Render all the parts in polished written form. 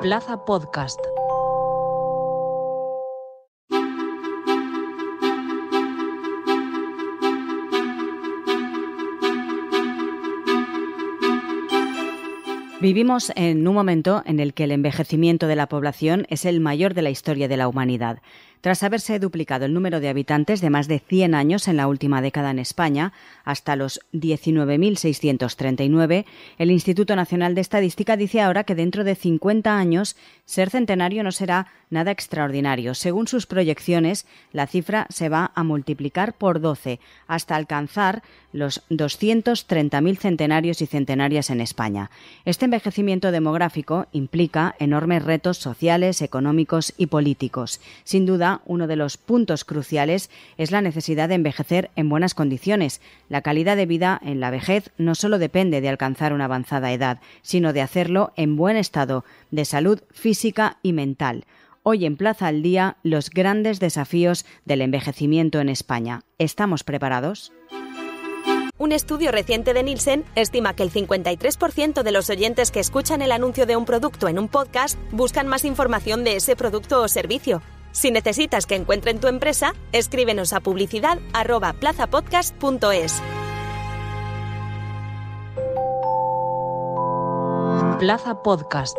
Plaza Podcast. Vivimos en un momento en el que el envejecimiento de la población es el mayor de la historia de la humanidad. Tras haberse duplicado el número de habitantes de más de 100 años en la última década en España, hasta los 19.639, el Instituto Nacional de Estadística dice ahora que dentro de 50 años ser centenario no será nada extraordinario. Según sus proyecciones, la cifra se va a multiplicar por 12 hasta alcanzar los 230.000 centenarios y centenarias en España. Este envejecimiento demográfico implica enormes retos sociales, económicos y políticos. Sin duda, uno de los puntos cruciales es la necesidad de envejecer en buenas condiciones. La calidad de vida en la vejez no solo depende de alcanzar una avanzada edad, sino de hacerlo en buen estado de salud física y mental. Hoy en Plaza al Día, los grandes desafíos del envejecimiento en España. ¿Estamos preparados? Un estudio reciente de Nielsen estima que el 53% de los oyentes que escuchan el anuncio de un producto en un podcast buscan más información de ese producto o servicio. Si necesitas que encuentren tu empresa, escríbenos a publicidad@plazapodcast.es. Plaza Podcast.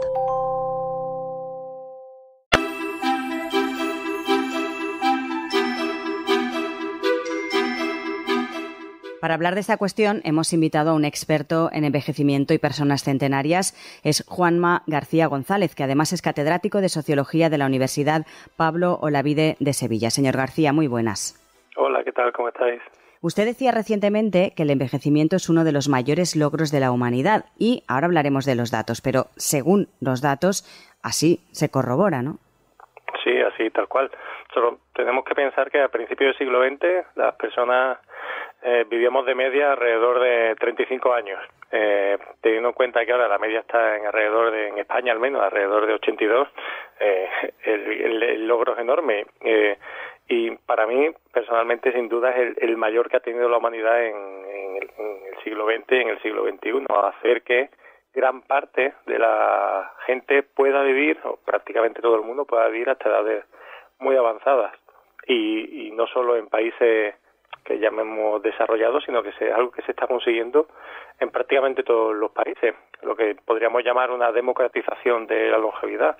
Para hablar de esta cuestión hemos invitado a un experto en envejecimiento y personas centenarias. Es Juanma García González, que además es catedrático de Sociología de la Universidad Pablo Olavide de Sevilla. Señor García, muy buenas. Hola, ¿qué tal? ¿Cómo estáis? Usted decía recientemente que el envejecimiento es uno de los mayores logros de la humanidad y ahora hablaremos de los datos, pero según los datos, así se corrobora, ¿no? Sí, así, tal cual. Solo tenemos que pensar que a principios del siglo XX las personas vivíamos de media alrededor de 35 años. Teniendo en cuenta que ahora la media está en España al menos, alrededor de 82, el logro es enorme. Y para mí, personalmente, sin duda, es el mayor que ha tenido la humanidad en el siglo XX y en el siglo XXI, hacer que gran parte de la gente pueda vivir, o prácticamente todo el mundo pueda vivir hasta edades muy avanzadas. Y no solo en países que llamemos desarrollados, sino que es algo que se está consiguiendo en prácticamente todos los países, lo que podríamos llamar una democratización de la longevidad,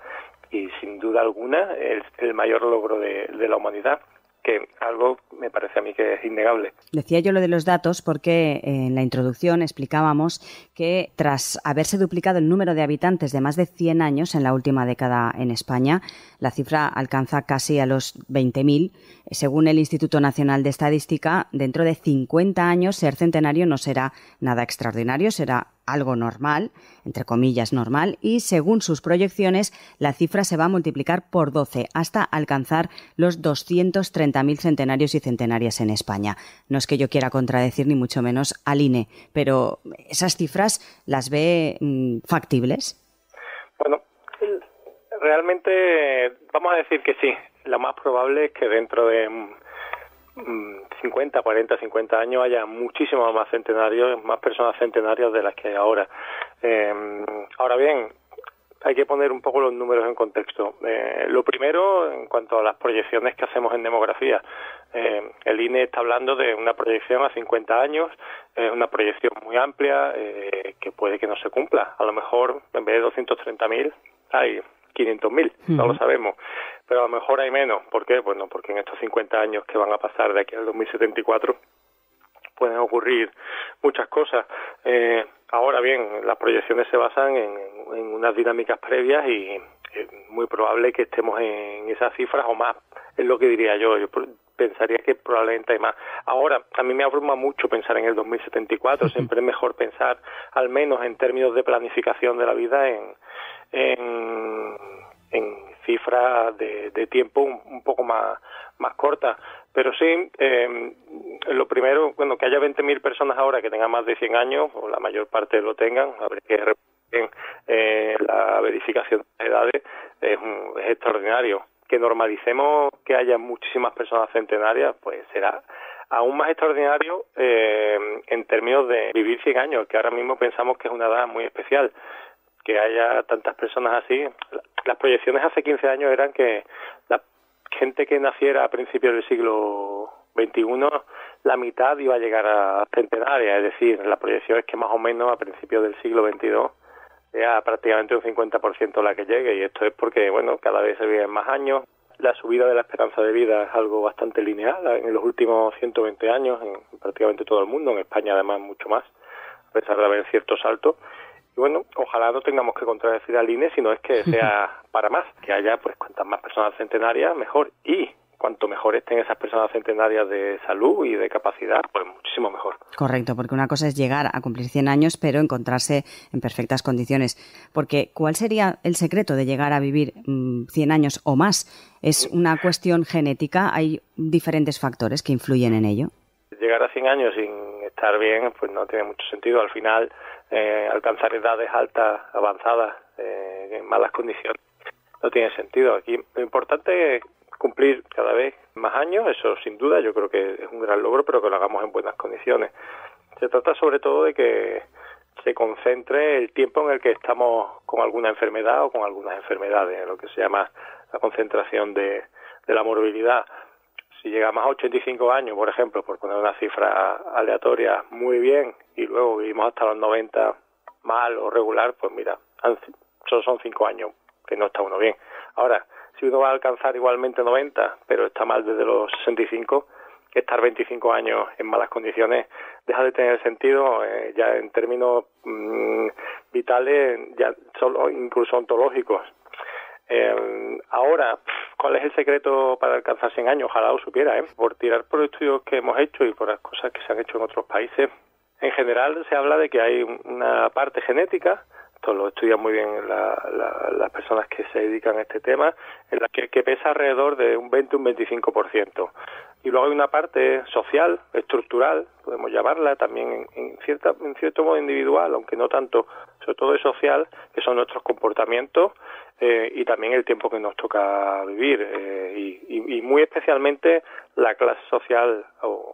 y sin duda alguna el mayor logro de la humanidad, que algo me parece a mí que es innegable. Decía yo lo de los datos porque en la introducción explicábamos que tras haberse duplicado el número de habitantes de más de 100 años en la última década en España, la cifra alcanza casi a los 20.000. Según el Instituto Nacional de Estadística, dentro de 50 años ser centenario no será nada extraordinario, será algo normal, entre comillas normal, y según sus proyecciones la cifra se va a multiplicar por 12 hasta alcanzar los 230.000 centenarios y centenarias en España. No es que yo quiera contradecir ni mucho menos al INE, pero ¿esas cifras las ve factibles? Bueno, realmente vamos a decir que sí. Lo más probable es que dentro de 50 años haya muchísimos más centenarios, más personas centenarias de las que hay ahora. Ahora bien, hay que poner un poco los números en contexto. Lo primero, en cuanto a las proyecciones que hacemos en demografía, el INE está hablando de una proyección a 50 años, una proyección muy amplia que puede que no se cumpla. A lo mejor en vez de 230.000 hay 500.000, no lo sabemos, pero a lo mejor hay menos. ¿Por qué? Bueno, porque en estos 50 años que van a pasar de aquí al 2074 pueden ocurrir muchas cosas. Ahora bien, las proyecciones se basan en unas dinámicas previas y es muy probable que estemos en esas cifras o más, es lo que diría yo. Yo pensaría que probablemente hay más. Ahora, a mí me abruma mucho pensar en el 2074, siempre es mejor pensar, al menos en términos de planificación de la vida, en cifras de tiempo un poco más cortas. Pero sí, lo primero, bueno, que haya 20.000 personas ahora que tengan más de 100 años, o la mayor parte lo tengan, habría que repetir la verificación de edades, es extraordinario. Que normalicemos que haya muchísimas personas centenarias, pues será aún más extraordinario en términos de vivir 100 años, que ahora mismo pensamos que es una edad muy especial. que haya tantas personas así. Las proyecciones hace 15 años eran que la gente que naciera a principios del siglo XXI, la mitad iba a llegar a centenaria, es decir, la proyección es que más o menos a principios del siglo XXII sea prácticamente un 50% la que llegue, y esto es porque, bueno, cada vez se viven más años. La subida de la esperanza de vida es algo bastante lineal en los últimos 120 años en prácticamente todo el mundo, en España además mucho más, a pesar de haber ciertos saltos. Y bueno, ojalá no tengamos que contradecir al INE, sino es que sea para más, que haya pues cuantas más personas centenarias mejor, y cuanto mejor estén esas personas centenarias de salud y de capacidad, pues muchísimo mejor. Correcto, porque una cosa es llegar a cumplir 100 años, pero encontrarse en perfectas condiciones. Porque, ¿cuál sería el secreto de llegar a vivir 100 años o más? ¿Es una cuestión genética? ¿Hay diferentes factores que influyen en ello? Llegar a 100 años sin estar bien, pues no tiene mucho sentido. Al final, alcanzar edades altas, avanzadas, en malas condiciones, no tiene sentido. Aquí lo importante es cumplir cada vez más años, eso sin duda, yo creo que es un gran logro, pero que lo hagamos en buenas condiciones. Se trata sobre todo de que se concentre el tiempo en el que estamos con alguna enfermedad o con algunas enfermedades, lo que se llama la concentración de la morbilidad. Si llegamos a 85 años, por ejemplo, por poner una cifra aleatoria, muy bien, y luego vivimos hasta los 90 mal o regular, pues mira, solo son 5 años que no está uno bien. Ahora, si uno va a alcanzar igualmente 90, pero está mal desde los 65, estar 25 años en malas condiciones deja de tener sentido, ya en términos vitales, ya solo incluso ontológicos. Ahora, ¿cuál es el secreto para alcanzar 100 años? Ojalá lo supiera, por tirar por estudios que hemos hecho y por las cosas que se han hecho en otros países. En general se habla de que hay una parte genética, esto lo estudian muy bien las personas que se dedican a este tema, en la que pesa alrededor de un 20 o un 25%. Y luego hay una parte social, estructural, podemos llamarla, también en cierto modo individual, aunque no tanto, sobre todo es social, que son nuestros comportamientos y también el tiempo que nos toca vivir y muy especialmente la clase social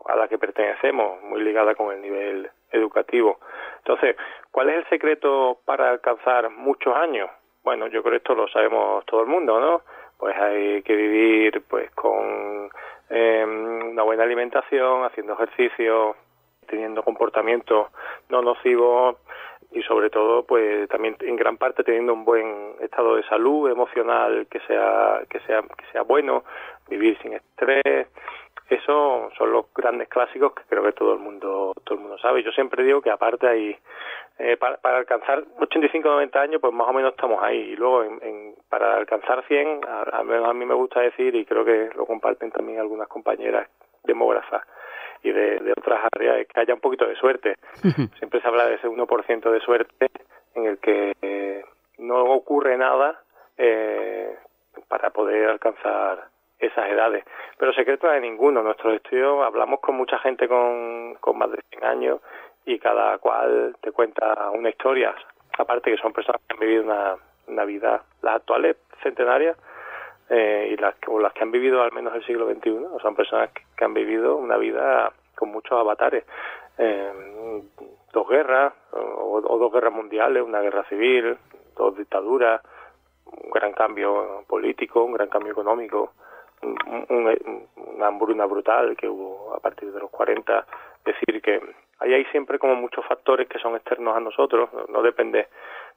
a la que pertenecemos, muy ligada con el nivel educativo. Entonces, ¿cuál es el secreto para alcanzar muchos años? Bueno, yo creo que esto lo sabemos todo el mundo, ¿no? Pues hay que vivir pues con una buena alimentación, haciendo ejercicio, teniendo comportamientos no nocivos y sobre todo pues también en gran parte teniendo un buen estado de salud emocional que sea bueno, vivir sin estrés. Esos son los grandes clásicos que creo que todo el mundo sabe. Yo siempre digo que aparte hay para alcanzar 85 o 90 años, pues más o menos estamos ahí. Y luego para alcanzar 100, al menos a mí me gusta decir, y creo que lo comparten también algunas compañeras demógrafas y de otras áreas, es que haya un poquito de suerte. Siempre se habla de ese 1% de suerte en el que no ocurre nada para poder alcanzar esas edades. Pero secreto no hay ninguno. En nuestros estudios hablamos con mucha gente con más de 100 años y cada cual te cuenta una historia. Aparte que son personas que han vivido una vida, las actuales centenarias y las que han vivido al menos el siglo XXI, son personas que han vivido una vida con muchos avatares. 2 guerras o 2 guerras mundiales, una guerra civil, 2 dictaduras, un gran cambio político, un gran cambio económico, una hambruna brutal que hubo a partir de los 40. Es decir, que ahí hay siempre como muchos factores que son externos a nosotros, no depende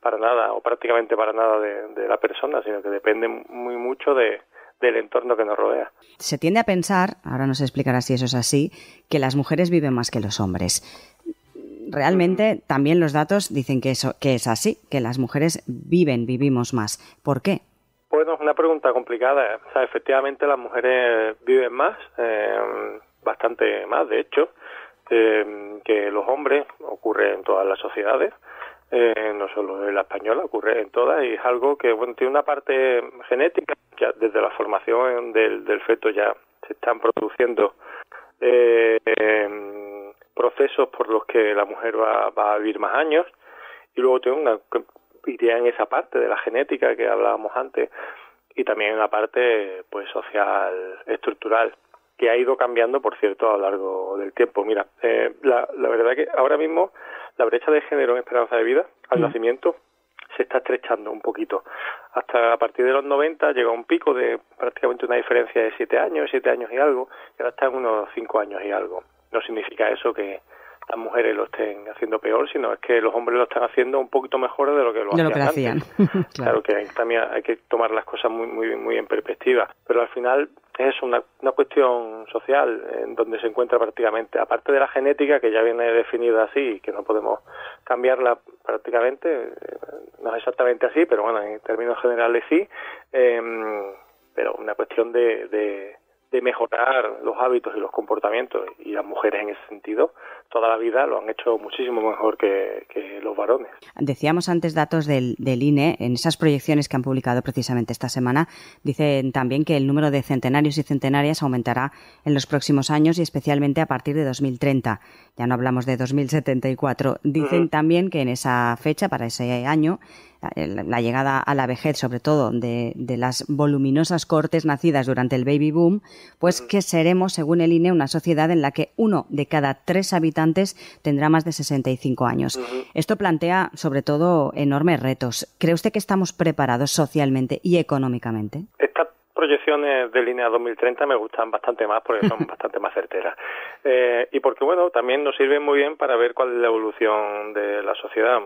para nada o prácticamente para nada de la persona, sino que depende muy mucho del entorno que nos rodea. Se tiende a pensar, ahora nos explicará si eso es así, que las mujeres viven más que los hombres. Realmente también los datos dicen que es así, que las mujeres vivimos más. ¿Por qué? Bueno, es una pregunta complicada. O sea, efectivamente las mujeres viven más, bastante más, de hecho, que los hombres. Ocurre en todas las sociedades, no solo en la española, ocurre en todas, y es algo que bueno tiene una parte genética. Ya desde la formación del feto ya se están produciendo procesos por los que la mujer va a vivir más años, y luego tiene iría en esa parte de la genética que hablábamos antes, y también en la parte pues social, estructural, que ha ido cambiando, por cierto, a lo largo del tiempo. Mira, la verdad que ahora mismo la brecha de género en esperanza de vida al nacimiento se está estrechando un poquito. Hasta a partir de los 90 llegó a un pico de prácticamente una diferencia de 7 años y algo, y ahora está en unos 5 años y algo. No significa eso que las mujeres lo estén haciendo peor, sino es que los hombres lo están haciendo un poquito mejor de lo que lo hacían antes. Claro que también hay que tomar las cosas muy en perspectiva, pero al final es una cuestión social en donde se encuentra prácticamente, aparte de la genética que ya viene definida así y que no podemos cambiarla prácticamente, no es exactamente así, pero bueno, en términos generales sí, pero una cuestión de mejorar los hábitos y los comportamientos, y las mujeres en ese sentido toda la vida lo han hecho muchísimo mejor que los varones. Decíamos antes datos del INE, en esas proyecciones que han publicado precisamente esta semana, dicen también que el número de centenarios y centenarias aumentará en los próximos años y especialmente a partir de 2030. Ya no hablamos de 2074. Dicen también que en esa fecha, para ese año, la llegada a la vejez, sobre todo, de las voluminosas cohortes nacidas durante el baby boom, pues que seremos, según el INE, una sociedad en la que 1 de cada 3 habitantes tendrá más de 65 años. Esto plantea, sobre todo, enormes retos. ¿Cree usted que estamos preparados socialmente y económicamente? Estas proyecciones de INE a 2030 me gustan bastante más porque son bastante más certeras. Y porque, bueno, también nos sirven muy bien para ver cuál es la evolución de la sociedad.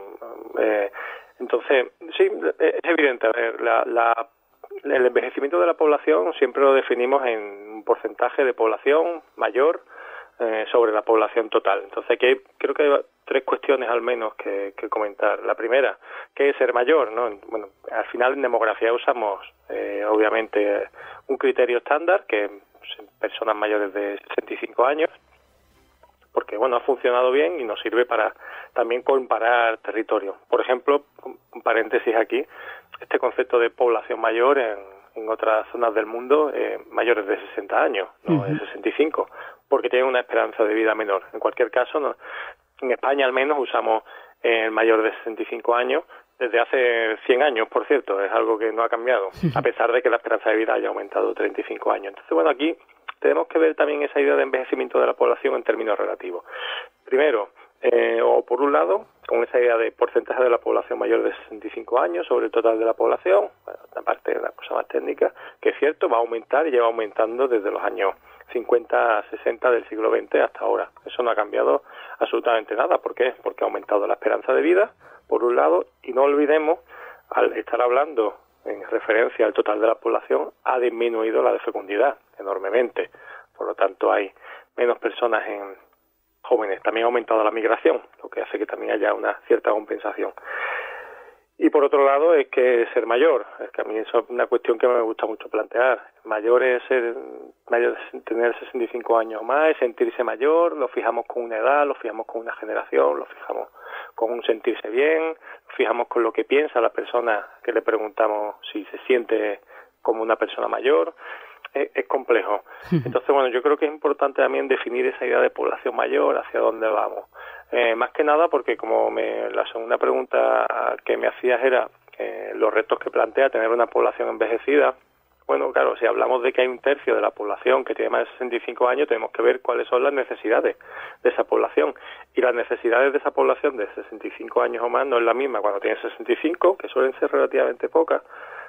Entonces, sí, es evidente, a ver, el envejecimiento de la población siempre lo definimos en un porcentaje de población mayor sobre la población total. Entonces, creo que hay 3 cuestiones al menos que comentar. La primera, ¿qué es ser mayor? ¿No? Bueno, al final en demografía usamos, obviamente, un criterio estándar, que son personas mayores de 65 años, porque bueno, ha funcionado bien y nos sirve para también comparar territorios. Por ejemplo, un paréntesis aquí, este concepto de población mayor en otras zonas del mundo, mayores de 60 años, no de 65, porque tienen una esperanza de vida menor. En cualquier caso, en España al menos usamos el mayor de 65 años desde hace 100 años, por cierto, es algo que no ha cambiado, a pesar de que la esperanza de vida haya aumentado 35 años. Entonces, bueno, aquí tenemos que ver también esa idea de envejecimiento de la población en términos relativos. Primero, o por un lado, con esa idea de porcentaje de la población mayor de 65 años sobre el total de la población, bueno, aparte de la cosa más técnica, que es cierto, va a aumentar y lleva aumentando desde los años 50 a 60 del siglo XX hasta ahora. Eso no ha cambiado absolutamente nada. ¿Por qué? Porque ha aumentado la esperanza de vida, por un lado, y no olvidemos, al estar hablando en referencia al total de la población, ha disminuido la de fecundidad enormemente. Por lo tanto, hay menos personas jóvenes. También ha aumentado la migración, lo que hace que también haya una cierta compensación. Y por otro lado, es que ser mayor, es que a mí eso es una cuestión que me gusta mucho plantear. Mayor es tener 65 años o más, es sentirse mayor, lo fijamos con una edad, lo fijamos con una generación, lo fijamos con un sentirse bien, lo fijamos con lo que piensa la persona que le preguntamos si se siente como una persona mayor. Es complejo. Entonces, bueno, yo creo que es importante también definir esa idea de población mayor, hacia dónde vamos. Más que nada porque como la segunda pregunta que me hacías era los retos que plantea tener una población envejecida. Bueno, claro, si hablamos de que hay 1/3 de la población que tiene más de 65 años, tenemos que ver cuáles son las necesidades de esa población. Y las necesidades de esa población de 65 años o más no es la misma cuando tienen 65, que suelen ser relativamente pocas,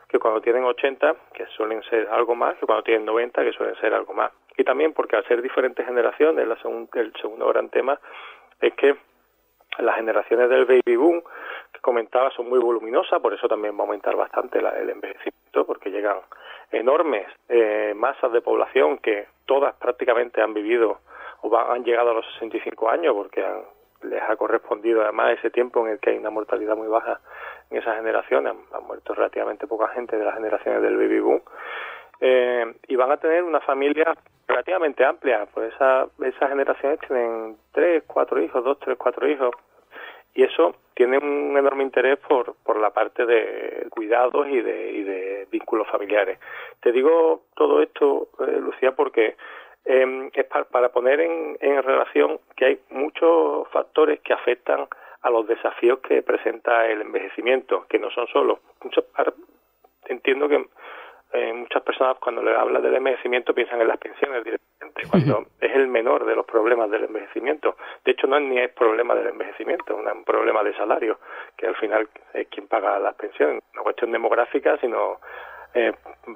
que cuando tienen 80, que suelen ser algo más, que cuando tienen 90, que suelen ser algo más. Y también porque al ser diferentes generaciones, el segundo gran tema es que las generaciones del baby boom que comentaba son muy voluminosas, por eso también va a aumentar bastante el envejecimiento, porque llegan enormes masas de población que todas prácticamente han vivido o han llegado a los 65 años, porque les ha correspondido además ese tiempo en el que hay una mortalidad muy baja en esas generaciones. Han muerto relativamente poca gente de las generaciones del baby boom, y van a tener una familia relativamente amplia, pues esas generaciones tienen 3, 4 hijos, 2, 3, 4 hijos, y eso tiene un enorme interés por la parte de cuidados y de vínculos familiares. Te digo todo esto, Lucía, porque es para poner en relación que hay muchos factores que afectan a los desafíos que presenta el envejecimiento, que no son solo. Entiendo que muchas personas cuando les habla del envejecimiento piensan en las pensiones directamente, cuando es el menor de los problemas del envejecimiento. De hecho, no es ni problema del envejecimiento, es un problema de salario, que al final es quien paga las pensiones, no cuestión demográfica, sino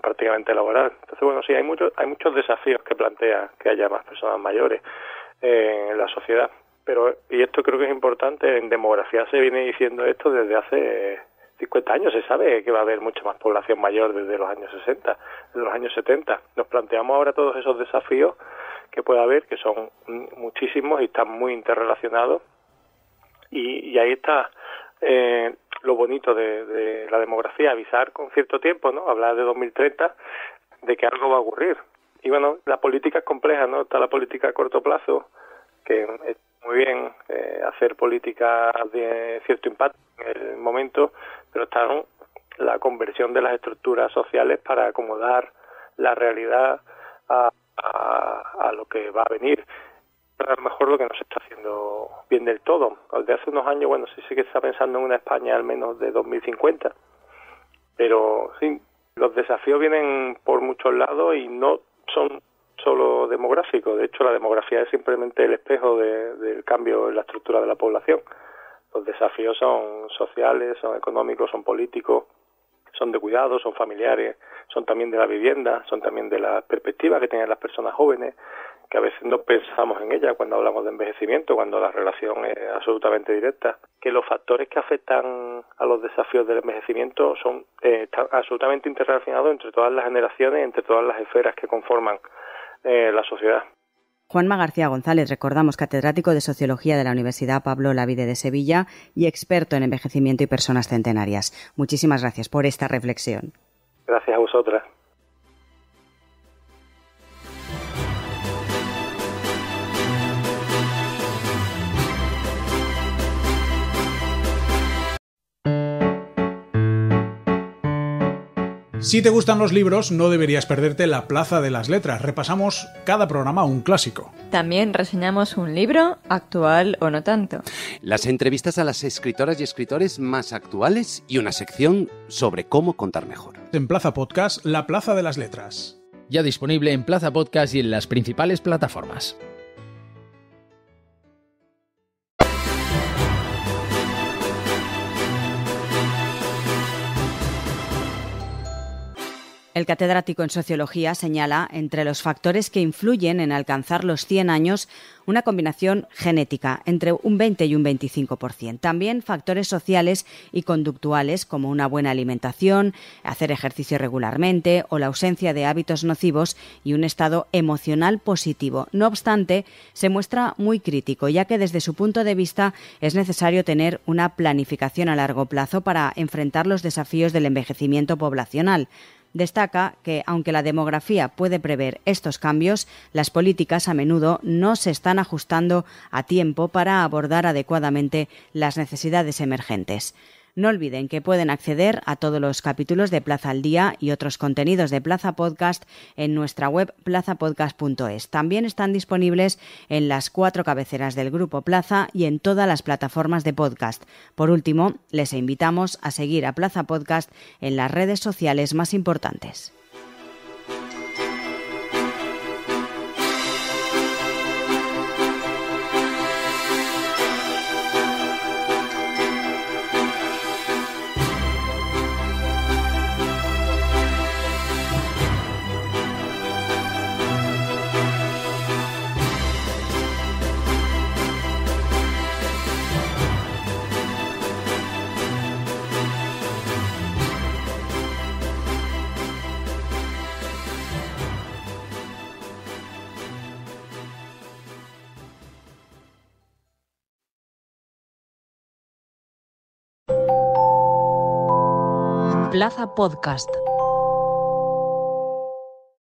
prácticamente laboral. Entonces, bueno, sí, hay muchos desafíos que plantea que haya más personas mayores en la sociedad. Pero, y esto creo que es importante, en demografía se viene diciendo esto desde hace 50 años, se sabe que va a haber mucha más población mayor desde los años 60, desde los años 70. Nos planteamos ahora todos esos desafíos que puede haber, que son muchísimos y están muy interrelacionados. Y ahí está lo bonito de la demografía, avisar con cierto tiempo, ¿no? Hablar de 2030, de que algo va a ocurrir. Y bueno, la política es compleja, ¿no? Está la política a corto plazo, que es muy bien hacer política de cierto impacto en el momento, pero está la conversión de las estructuras sociales para acomodar la realidad a lo que va a venir. A lo mejor lo que no se está haciendo bien del todo. Desde hace unos años, bueno, sí que se está pensando en una España al menos de 2050, pero sí, los desafíos vienen por muchos lados y no son solo demográficos. De hecho, la demografía es simplemente el espejo del cambio en la estructura de la población. Los desafíos son sociales, son económicos, son políticos, son de cuidado, son familiares, son también de la vivienda, son también de la perspectiva que tienen las personas jóvenes, que a veces no pensamos en ella cuando hablamos de envejecimiento, cuando la relación es absolutamente directa. Que los factores que afectan a los desafíos del envejecimiento están absolutamente interrelacionados entre todas las generaciones, entre todas las esferas que conforman la sociedad. Juanma García González, recordamos, catedrático de Sociología de la Universidad Pablo Olavide de Sevilla y experto en envejecimiento y personas centenarias. Muchísimas gracias por esta reflexión. Gracias a vosotras. Si te gustan los libros, no deberías perderte La Plaza de las Letras. Repasamos cada programa un clásico. También reseñamos un libro, actual o no tanto. Las entrevistas a las escritoras y escritores más actuales y una sección sobre cómo contar mejor. En Plaza Podcast, La Plaza de las Letras. Ya disponible en Plaza Podcast y en las principales plataformas. El catedrático en Sociología señala, entre los factores que influyen en alcanzar los 100 años, una combinación genética entre un 20 y un 25%. También factores sociales y conductuales como una buena alimentación, hacer ejercicio regularmente o la ausencia de hábitos nocivos y un estado emocional positivo. No obstante, se muestra muy crítico, ya que desde su punto de vista es necesario tener una planificación a largo plazo para enfrentar los desafíos del envejecimiento poblacional. Destaca que, aunque la demografía puede prever estos cambios, las políticas a menudo no se están ajustando a tiempo para abordar adecuadamente las necesidades emergentes. No olviden que pueden acceder a todos los capítulos de Plaza al Día y otros contenidos de Plaza Podcast en nuestra web plazapodcast.es. También están disponibles en las 4 cabeceras del Grupo Plaza y en todas las plataformas de podcast. Por último, les invitamos a seguir a Plaza Podcast en las redes sociales más importantes. Plaza Podcast.